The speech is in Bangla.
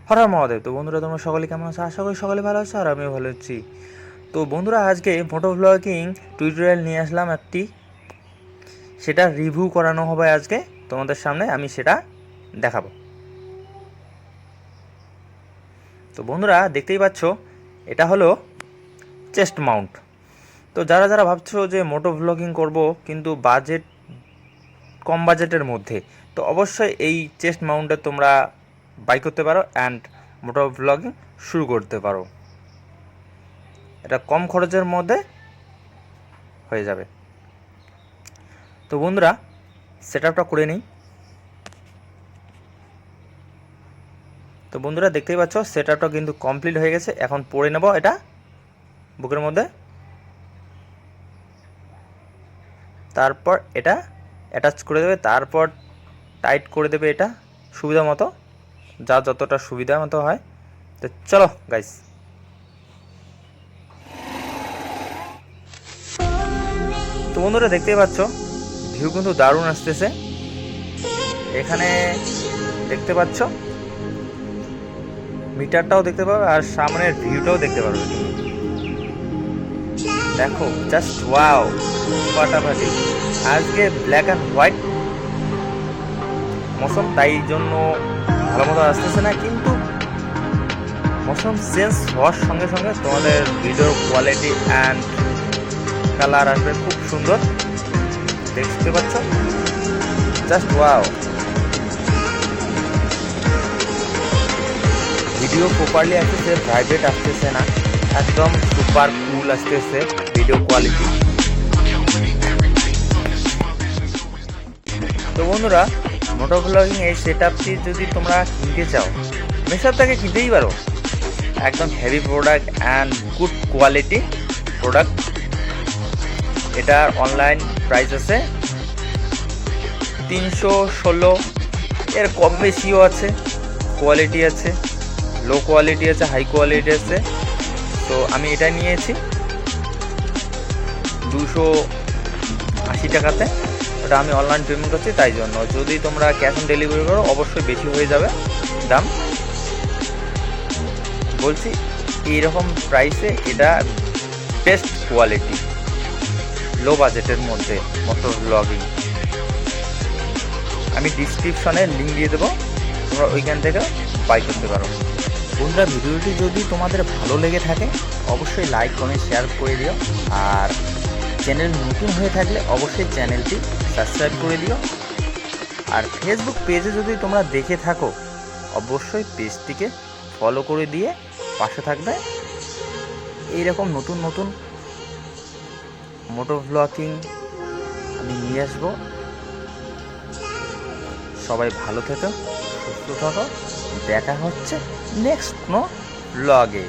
হর হর মহাদেব। তো বন্ধুরা, তোমরা সকলে কেমন আছো? আশা করি সকলে ভালো আছো, আর আমিও ভালো আছি। তো বন্ধুরা, আজকে মোটো ব্লগিং টিউটোরিয়াল নিয়ে আসলাম একটি, সেটা রিভিউ করানো হবে আজকে তোমাদের সামনে, আমি সেটা দেখাবো। তো বন্ধুরা, দেখতেই পাচ্ছ এটা হলো চেস্ট মাউন্ট। তো যারা যারা ভাবছো যে মোটো ব্লগিং করব কিন্তু বাজেট কম বাজেটের মধ্যে, তো অবশ্যই এই চেস্ট মাউন্টে তোমরা বাই করতে পারো অ্যান্ড মোটো ব্লগিং শুরু করতে পারো। এটা কম খরচের মধ্যে হয়ে যাবে। তো বন্ধুরা, সেটআপটা করে নিই। তো বন্ধুরা, দেখতেই পাচ্ছ সেটআপটা কিন্তু কমপ্লিট হয়ে গেছে। এখন পরে নেব এটা বুকের মধ্যে, তারপর এটা অ্যাটাচ করে দেবে, তারপর টাইট করে দেবে এটা সুবিধা মতো, যা যতটা সুবিধা মতো হয়। তো চলো গাইস। তো বন্ধুরা, দেখতেই পাচ্ছ ভিউ কিন্তু দারুণ আসতেছে। এখানে দেখতে পাচ্ছ মিটারটাও দেখতে পাবে আর সামনের ভিউটাও দেখতে পারবে। দেখো জাস্ট ওয়াও, ফাটাফাটি। আজকে ব্ল্যাক অ্যান্ড হোয়াইট মৌসুম, তাই জন্য ভালো মতো আসতেছে না, কিন্তু মৌসুম চেঞ্জ হওয়ার সঙ্গে সঙ্গে তোমাদের ভিডিওর কোয়ালিটি অ্যান্ড কালার আসবে খুব সুন্দর। দেখতে পাচ্ছ জাস্ট ওয়াও। ভিডিও প্রপারলি আসতেছে, ভাইব্রেট আসতেছে না, একদম সুপার কুল আসতেছে ভিডিও কোয়ালিটি। তো বন্ধুরা, মোটো ব্লগিং এই সেটআপটি যদি তোমরা কিনতে চাও, মিশো থেকে কিনতেই পারো। একদম heavy product and good quality product. এটার অনলাইন প্রাইস আছে 316, এর কম বেশিও আছে, কোয়ালিটি আছে, লো কোয়ালিটি আছে, হাই কোয়ালিটি আছে। তো আমি এটা নিয়েছি 280 টাকাতে। ওটা আমি অনলাইন পেমেন্ট করছি, তাই জন্য যদি তোমরা ক্যাশ অন ডেলিভারি করো অবশ্যই বেশি হয়ে যাবে দাম। বলছি এইরকম প্রাইসে এটা বেস্ট কোয়ালিটি, লো বাজেটের মধ্যে মোটো ব্লগিং। আমি ডিসক্রিপশনে লিঙ্ক দিয়ে দেবো, তোমরা ওইখান থেকে বাই করতে পারো। বন্ধুরা, ভিডিওটি যদি তোমাদের ভালো লেগে থাকে অবশ্যই লাইক কমেন্ট শেয়ার করে দিও, আর চ্যানেল নতুন হয়ে থাকলে অবশ্যই চ্যানেলটি সাবস্ক্রাইব করে দিও। আর ফেসবুক পেজে যদি তোমরা দেখে থাকো অবশ্যই পেজটিকে ফলো করে দিয়ে পাশে থাকবে। এইরকম নতুন নতুন মোটো ব্লগিং আমি নিয়ে আসবো। সবাই ভালো থেকো, সুস্থ থাকো, দেখা হচ্ছে নেক্সট কোনো ব্লগে।